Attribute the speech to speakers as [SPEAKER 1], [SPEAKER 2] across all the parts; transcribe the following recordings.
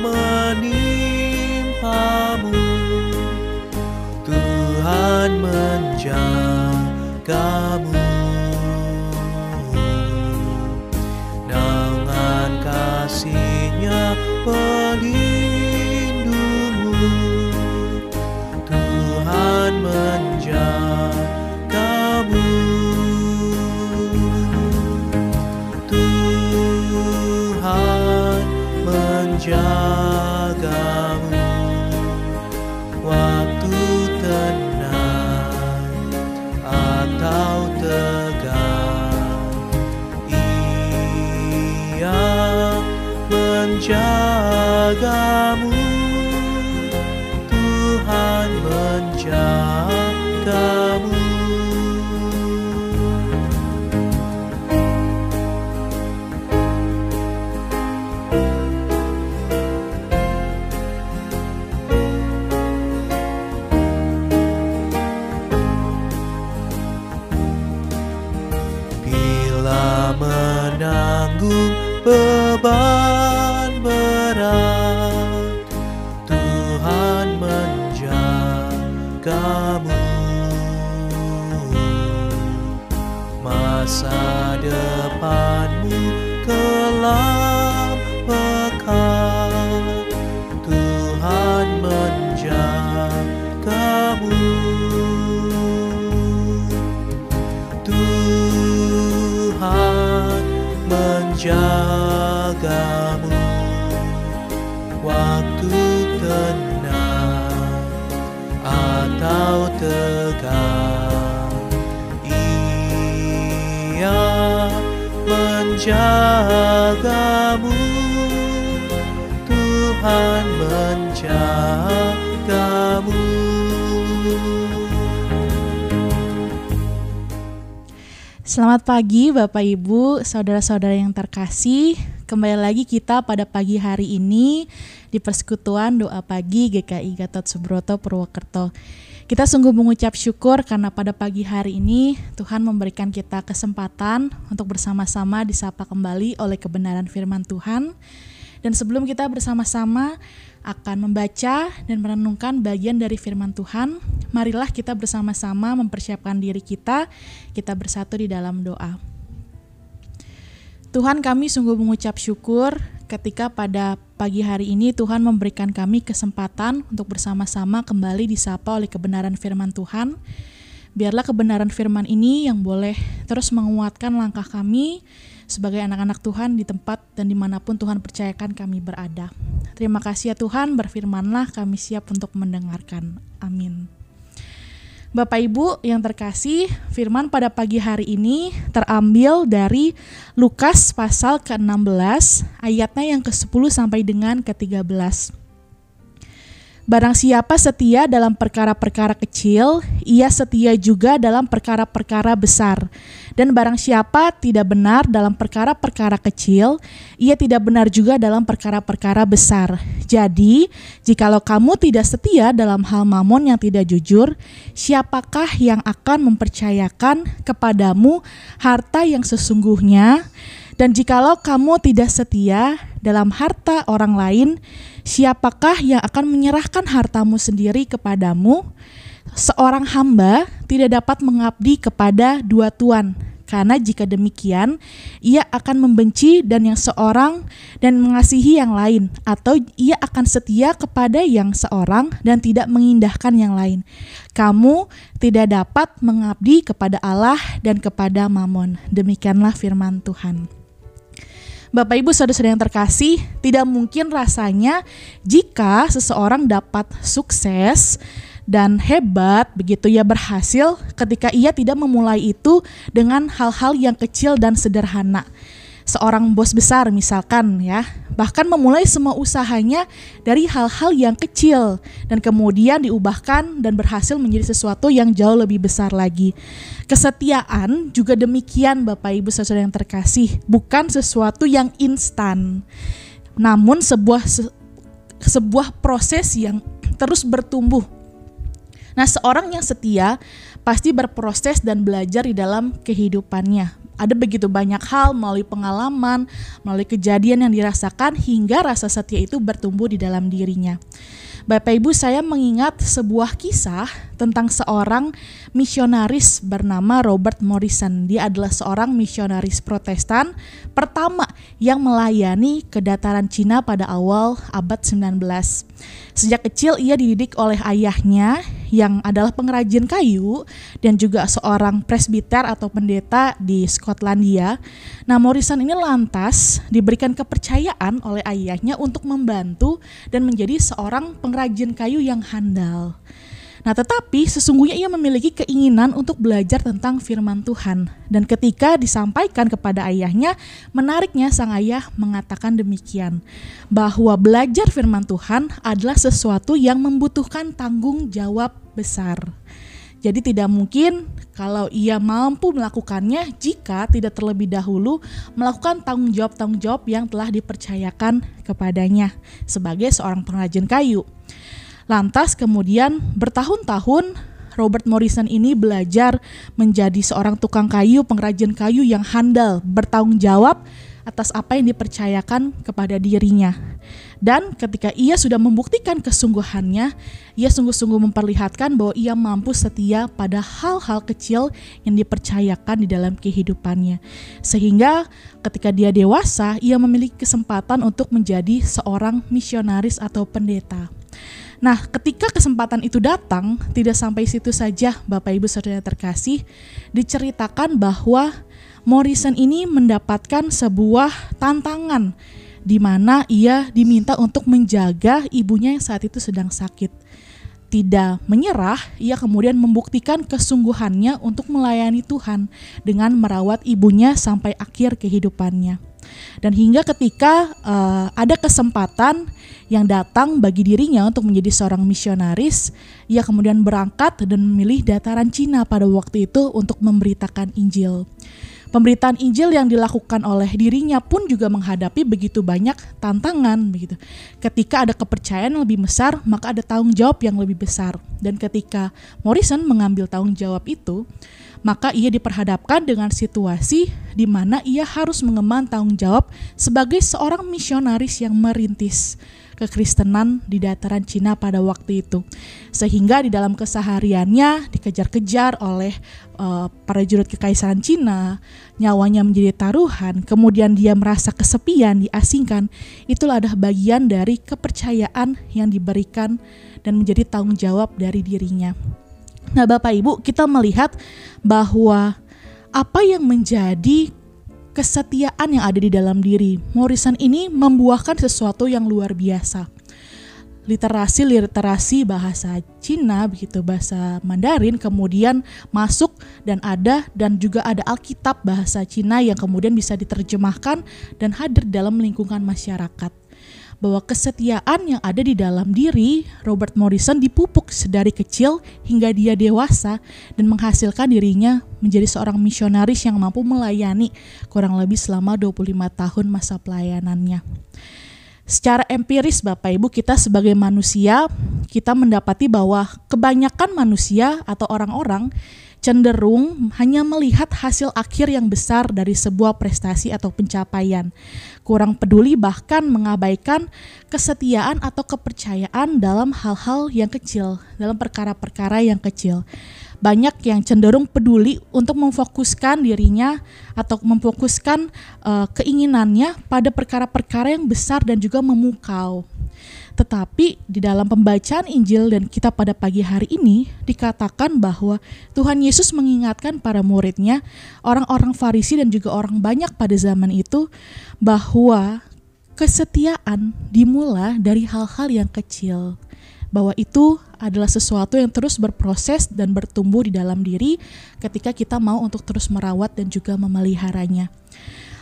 [SPEAKER 1] menimpamu. Tuhan menjagamu. Dengan kasih-Nya pelindungmu. Tuhan menjagamu. Tuhan menjagamu waktu tenang atau tegang. Ia menjagamu. Tuhan menjagamu. Menanggung beban berat, Tuhan menjagamu. Masa depanmu kelam pekat, Tuhan menjagamu. Menjagamu waktu tenang atau tegang. Ia menjagamu. Tuhan menjagamu.
[SPEAKER 2] Selamat pagi Bapak Ibu, saudara-saudara yang terkasih. Kembali lagi kita pada pagi hari ini di persekutuan doa pagi GKI Gatot Subroto Purwokerto. Kita sungguh mengucap syukur karena pada pagi hari ini Tuhan memberikan kita kesempatan untuk bersama-sama disapa kembali oleh kebenaran firman Tuhan. Dan sebelum kita bersama-sama akan membaca dan merenungkan bagian dari firman Tuhan, marilah kita bersama-sama mempersiapkan diri kita bersatu di dalam doa. Tuhan, kami sungguh mengucap syukur ketika pada pagi hari ini Tuhan memberikan kami kesempatan untuk bersama-sama kembali disapa oleh kebenaran firman Tuhan. Biarlah kebenaran firman ini yang boleh terus menguatkan langkah kami sebagai anak-anak Tuhan di tempat dan dimanapun Tuhan percayakan kami berada. Terima kasih ya Tuhan, berfirmanlah, kami siap untuk mendengarkan. Amin. Bapak Ibu yang terkasih, firman pada pagi hari ini terambil dari Lukas pasal ke-16, ayatnya yang ke-10 sampai dengan ke-13. Barang siapa setia dalam perkara-perkara kecil, ia setia juga dalam perkara-perkara besar. Dan barang siapa tidak benar dalam perkara-perkara kecil, ia tidak benar juga dalam perkara-perkara besar. Jadi, jikalau kamu tidak setia dalam hal mamon yang tidak jujur, siapakah yang akan mempercayakan kepadamu harta yang sesungguhnya? Dan jikalau kamu tidak setia dalam harta orang lain, siapakah yang akan menyerahkan hartamu sendiri kepadamu? Seorang hamba tidak dapat mengabdi kepada dua tuan, karena jika demikian, ia akan membenci dan yang seorang dan mengasihi yang lain, atau ia akan setia kepada yang seorang dan tidak mengindahkan yang lain. Kamu tidak dapat mengabdi kepada Allah dan kepada mamon. Demikianlah firman Tuhan. Bapak Ibu saudara-saudara yang terkasih, tidak mungkin rasanya jika seseorang dapat sukses dan hebat, begitu ia berhasil ketika ia tidak memulai itu dengan hal-hal yang kecil dan sederhana. Seorang bos besar misalkan ya, bahkan memulai semua usahanya dari hal-hal yang kecil dan kemudian diubahkan dan berhasil menjadi sesuatu yang jauh lebih besar lagi. Kesetiaan juga demikian Bapak Ibu saudara yang terkasih, bukan sesuatu yang instan, namun sebuah proses yang terus bertumbuh. Nah, seorang yang setia pasti berproses dan belajar di dalam kehidupannya. Ada begitu banyak hal melalui pengalaman, melalui kejadian yang dirasakan hingga rasa setia itu bertumbuh di dalam dirinya. Bapak Ibu, saya mengingat sebuah kisah tentang seorang misionaris bernama Robert Morrison. Dia adalah seorang misionaris Protestan pertama yang melayani ke dataran Cina pada awal abad 19. Sejak kecil ia dididik oleh ayahnya yang adalah pengrajin kayu dan juga seorang presbiter atau pendeta di Skotlandia. Nah, Morrison ini lantas diberikan kepercayaan oleh ayahnya untuk membantu dan menjadi seorang pengrajin kayu yang handal. Nah, tetapi sesungguhnya ia memiliki keinginan untuk belajar tentang firman Tuhan. Dan ketika disampaikan kepada ayahnya, menariknya sang ayah mengatakan demikian, bahwa belajar firman Tuhan adalah sesuatu yang membutuhkan tanggung jawab besar. Jadi tidak mungkin kalau ia mampu melakukannya jika tidak terlebih dahulu melakukan tanggung jawab yang telah dipercayakan kepadanya sebagai seorang pengrajin kayu. Lantas kemudian bertahun-tahun Robert Morrison ini belajar menjadi seorang tukang kayu, pengrajin kayu yang handal, bertanggung jawab atas apa yang dipercayakan kepada dirinya. Dan ketika ia sudah membuktikan kesungguhannya, ia sungguh-sungguh memperlihatkan bahwa ia mampu setia pada hal-hal kecil yang dipercayakan di dalam kehidupannya. Sehingga ketika dia dewasa, ia memiliki kesempatan untuk menjadi seorang misionaris atau pendeta. Nah, ketika kesempatan itu datang, tidak sampai situ saja Bapak Ibu Saudara terkasih, diceritakan bahwa Morrison ini mendapatkan sebuah tantangan di mana ia diminta untuk menjaga ibunya yang saat itu sedang sakit. Tidak menyerah, ia kemudian membuktikan kesungguhannya untuk melayani Tuhan dengan merawat ibunya sampai akhir kehidupannya. Dan hingga ketika ada kesempatan yang datang bagi dirinya untuk menjadi seorang misionaris, ia kemudian berangkat dan memilih dataran Cina pada waktu itu untuk memberitakan Injil. Pemberitaan Injil yang dilakukan oleh dirinya pun juga menghadapi begitu banyak tantangan begitu. Ketika ada kepercayaan yang lebih besar, maka ada tanggung jawab yang lebih besar. Dan ketika Morrison mengambil tanggung jawab itu, maka ia diperhadapkan dengan situasi di mana ia harus mengemban tanggung jawab sebagai seorang misionaris yang merintis kekristenan di dataran Cina pada waktu itu. Sehingga di dalam kesehariannya dikejar-kejar oleh prajurit kekaisaran Cina, nyawanya menjadi taruhan, kemudian dia merasa kesepian, diasingkan. Itulah adalah bagian dari kepercayaan yang diberikan dan menjadi tanggung jawab dari dirinya. Nah, Bapak Ibu, kita melihat bahwa apa yang menjadi kesetiaan yang ada di dalam diri Morrison ini membuahkan sesuatu yang luar biasa. Literasi bahasa Cina begitu, bahasa Mandarin kemudian masuk dan juga ada Alkitab bahasa Cina yang kemudian bisa diterjemahkan dan hadir dalam lingkungan masyarakat. Bahwa kesetiaan yang ada di dalam diri Robert Morrison dipupuk sedari kecil hingga dia dewasa dan menghasilkan dirinya menjadi seorang misionaris yang mampu melayani kurang lebih selama 25 tahun masa pelayanannya. Secara empiris Bapak Ibu, kita sebagai manusia, kita mendapati bahwa kebanyakan manusia atau orang-orang cenderung hanya melihat hasil akhir yang besar dari sebuah prestasi atau pencapaian. Kurang peduli bahkan mengabaikan kesetiaan atau kepercayaan dalam hal-hal yang kecil, dalam perkara-perkara yang kecil. Banyak yang cenderung peduli untuk memfokuskan dirinya atau memfokuskan keinginannya pada perkara-perkara yang besar dan juga memukau. Tetapi di dalam pembacaan Injil dan kita pada pagi hari ini dikatakan bahwa Tuhan Yesus mengingatkan para muridnya, orang-orang Farisi dan juga orang banyak pada zaman itu, bahwa kesetiaan dimulai dari hal-hal yang kecil. Bahwa itu adalah sesuatu yang terus berproses dan bertumbuh di dalam diri ketika kita mau untuk terus merawat dan juga memeliharanya.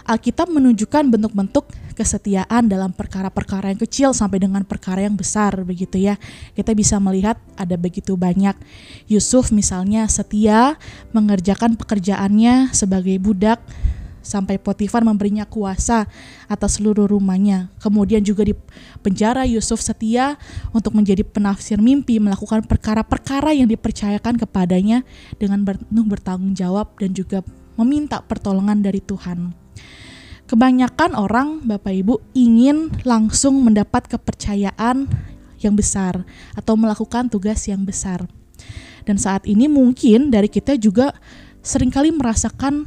[SPEAKER 2] Alkitab menunjukkan bentuk-bentuk kesetiaan dalam perkara-perkara yang kecil sampai dengan perkara yang besar begitu ya. Kita bisa melihat ada begitu banyak. Yusuf misalnya setia mengerjakan pekerjaannya sebagai budak sampai Potifar memberinya kuasa atas seluruh rumahnya. Kemudian juga di penjara Yusuf setia untuk menjadi penafsir mimpi, melakukan perkara-perkara yang dipercayakan kepadanya dengan penuh bertanggung jawab dan juga meminta pertolongan dari Tuhan. Kebanyakan orang, Bapak Ibu, ingin langsung mendapat kepercayaan yang besar atau melakukan tugas yang besar. Dan saat ini mungkin dari kita juga seringkali merasakan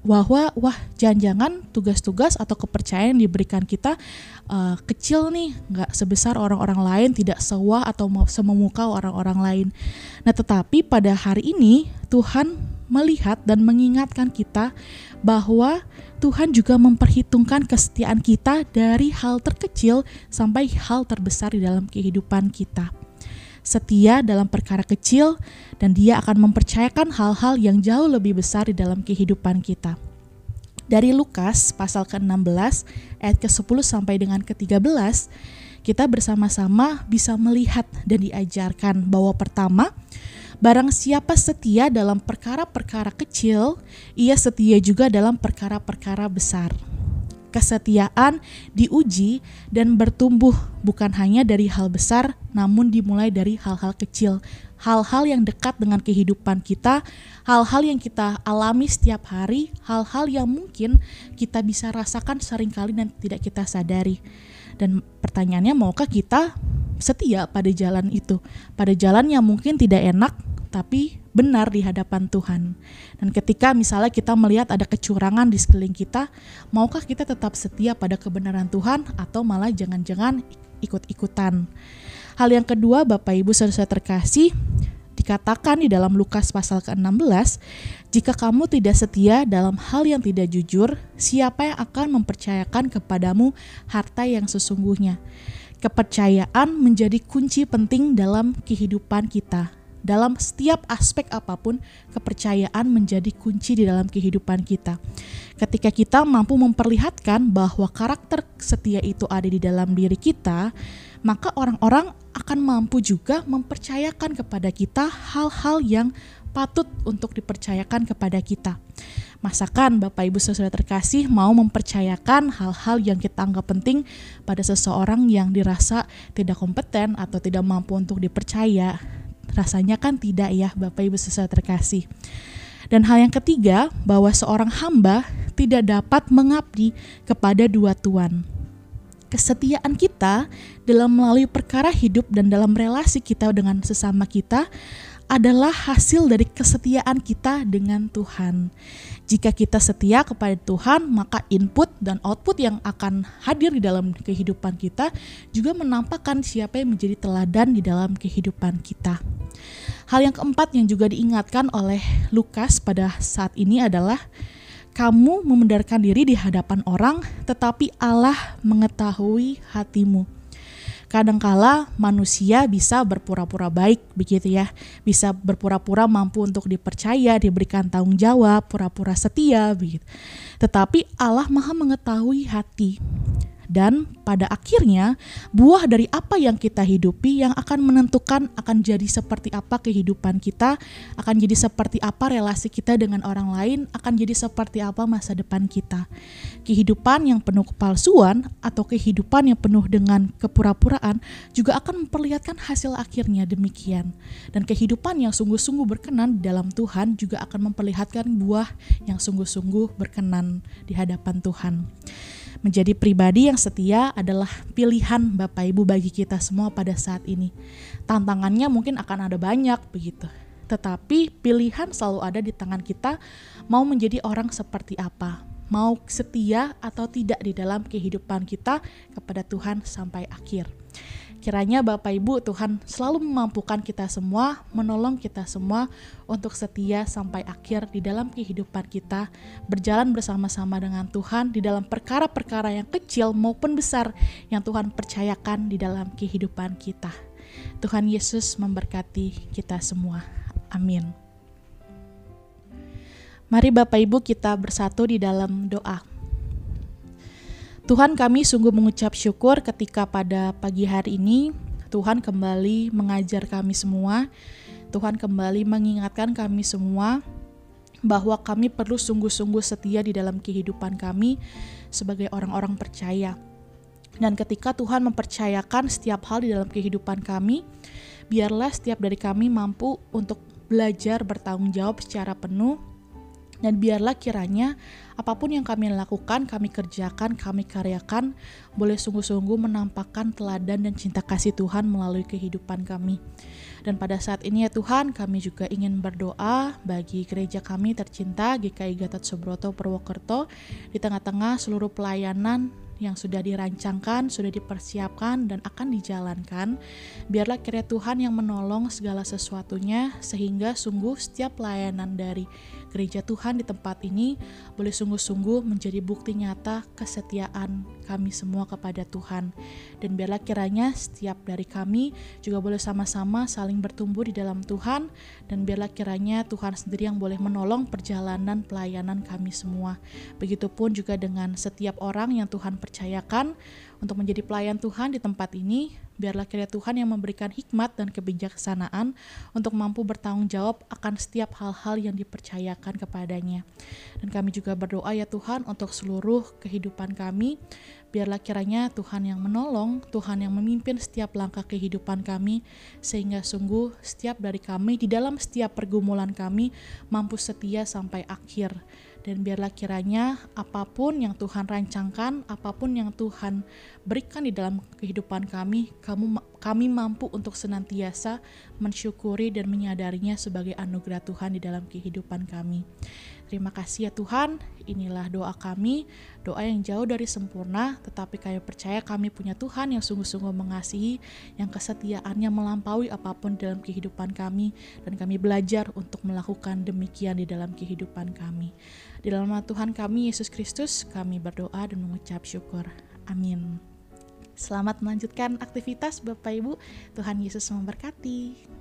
[SPEAKER 2] bahwa jangan-jangan tugas-tugas atau kepercayaan yang diberikan kita kecil nih, gak sebesar orang-orang lain, tidak sewah atau sememukau orang-orang lain. Nah, tetapi pada hari ini Tuhan melihat dan mengingatkan kita bahwa Tuhan juga memperhitungkan kesetiaan kita dari hal terkecil sampai hal terbesar di dalam kehidupan kita. Setia dalam perkara kecil, dan Dia akan mempercayakan hal-hal yang jauh lebih besar di dalam kehidupan kita. Dari Lukas pasal ke-16 ayat ke-10 sampai dengan ke-13, kita bersama-sama bisa melihat dan diajarkan bahwa pertama, barang siapa setia dalam perkara-perkara kecil, ia setia juga dalam perkara-perkara besar. Kesetiaan diuji dan bertumbuh bukan hanya dari hal besar, namun dimulai dari hal-hal kecil, hal-hal yang dekat dengan kehidupan kita, hal-hal yang kita alami setiap hari, hal-hal yang mungkin kita bisa rasakan seringkali dan tidak kita sadari. Dan pertanyaannya, maukah kita setia pada jalan itu, pada jalan yang mungkin tidak enak tapi benar di hadapan Tuhan. Dan ketika misalnya kita melihat ada kecurangan di sekeliling kita, maukah kita tetap setia pada kebenaran Tuhan atau malah jangan-jangan ikut-ikutan? Hal yang kedua, Bapak Ibu saudara terkasih, dikatakan di dalam Lukas pasal ke-16, jika kamu tidak setia dalam hal yang tidak jujur, siapa yang akan mempercayakan kepadamu harta yang sesungguhnya? Kepercayaan menjadi kunci penting dalam kehidupan kita. Dalam setiap aspek apapun, kepercayaan menjadi kunci di dalam kehidupan kita. Ketika kita mampu memperlihatkan bahwa karakter setia itu ada di dalam diri kita, maka orang-orang akan mampu juga mempercayakan kepada kita hal-hal yang patut untuk dipercayakan kepada kita. Masakan Bapak Ibu saudara terkasih mau mempercayakan hal-hal yang kita anggap penting pada seseorang yang dirasa tidak kompeten atau tidak mampu untuk dipercaya? Rasanya kan tidak ya, Bapak Ibu saudara terkasih. Dan hal yang ketiga, bahwa seorang hamba tidak dapat mengabdi kepada dua tuan. Kesetiaan kita dalam melalui perkara hidup dan dalam relasi kita dengan sesama kita adalah hasil dari kesetiaan kita dengan Tuhan. Jika kita setia kepada Tuhan, maka input dan output yang akan hadir di dalam kehidupan kita juga menampakkan siapa yang menjadi teladan di dalam kehidupan kita. Hal yang keempat yang juga diingatkan oleh Lukas pada saat ini adalah kamu memendarkan diri di hadapan orang, tetapi Allah mengetahui hatimu. Kadangkala manusia bisa berpura-pura baik, begitu ya, bisa berpura-pura mampu untuk dipercaya, diberikan tanggung jawab, pura-pura setia, begitu. Tetapi Allah Maha mengetahui hati. Dan pada akhirnya buah dari apa yang kita hidupi yang akan menentukan akan jadi seperti apa kehidupan kita, akan jadi seperti apa relasi kita dengan orang lain, akan jadi seperti apa masa depan kita. Kehidupan yang penuh kepalsuan atau kehidupan yang penuh dengan kepura-puraan juga akan memperlihatkan hasil akhirnya demikian. Dan kehidupan yang sungguh-sungguh berkenan di dalam Tuhan juga akan memperlihatkan buah yang sungguh-sungguh berkenan di hadapan Tuhan. Menjadi pribadi yang setia adalah pilihan Bapak Ibu bagi kita semua pada saat ini. Tantangannya mungkin akan ada banyak begitu. Tetapi pilihan selalu ada di tangan kita, mau menjadi orang seperti apa. Mau setia atau tidak di dalam kehidupan kita kepada Tuhan sampai akhir. Kiranya Bapak Ibu, Tuhan selalu memampukan kita semua, menolong kita semua untuk setia sampai akhir di dalam kehidupan kita, berjalan bersama-sama dengan Tuhan di dalam perkara-perkara yang kecil maupun besar yang Tuhan percayakan di dalam kehidupan kita. Tuhan Yesus memberkati kita semua. Amin. Mari Bapak Ibu kita bersatu di dalam doa. Tuhan, kami sungguh mengucap syukur ketika pada pagi hari ini Tuhan kembali mengajar kami semua. Tuhan kembali mengingatkan kami semua bahwa kami perlu sungguh-sungguh setia di dalam kehidupan kami sebagai orang-orang percaya. Dan ketika Tuhan mempercayakan setiap hal di dalam kehidupan kami, biarlah setiap dari kami mampu untuk belajar bertanggung jawab secara penuh Dan biarlah kiranya apapun yang kami lakukan, kami kerjakan, kami karyakan, boleh sungguh-sungguh menampakkan teladan dan cinta kasih Tuhan melalui kehidupan kami. Dan pada saat ini ya Tuhan, kami juga ingin berdoa bagi gereja kami tercinta GKI Gatot Subroto Purwokerto, di tengah-tengah seluruh pelayanan yang sudah dirancangkan, sudah dipersiapkan, dan akan dijalankan. Biarlah kiranya Tuhan yang menolong segala sesuatunya, sehingga sungguh setiap pelayanan dari gereja Tuhan di tempat ini boleh sungguh-sungguh menjadi bukti nyata kesetiaan kami semua kepada Tuhan. Dan biarlah kiranya setiap dari kami juga boleh sama-sama saling bertumbuh di dalam Tuhan, dan biarlah kiranya Tuhan sendiri yang boleh menolong perjalanan pelayanan kami semua. Begitupun juga dengan setiap orang yang Tuhan percayakan untuk menjadi pelayan Tuhan di tempat ini. Biarlah kiranya Tuhan yang memberikan hikmat dan kebijaksanaan untuk mampu bertanggung jawab akan setiap hal-hal yang dipercayakan kepadanya. Dan kami juga berdoa ya Tuhan untuk seluruh kehidupan kami. Biarlah kiranya Tuhan yang menolong, Tuhan yang memimpin setiap langkah kehidupan kami, sehingga sungguh setiap dari kami di dalam setiap pergumulan kami mampu setia sampai akhir. Dan biarlah kiranya apapun yang Tuhan rancangkan, apapun yang Tuhan berikan di dalam kehidupan kami, kami mampu untuk senantiasa mensyukuri dan menyadarinya sebagai anugerah Tuhan di dalam kehidupan kami. Terima kasih ya Tuhan, inilah doa kami, doa yang jauh dari sempurna, tetapi kami percaya kami punya Tuhan yang sungguh-sungguh mengasihi, yang kesetiaannya melampaui apapun dalam kehidupan kami, dan kami belajar untuk melakukan demikian di dalam kehidupan kami. Di dalam nama Tuhan kami, Yesus Kristus, kami berdoa dan mengucap syukur. Amin. Selamat melanjutkan aktivitas Bapak Ibu, Tuhan Yesus memberkati.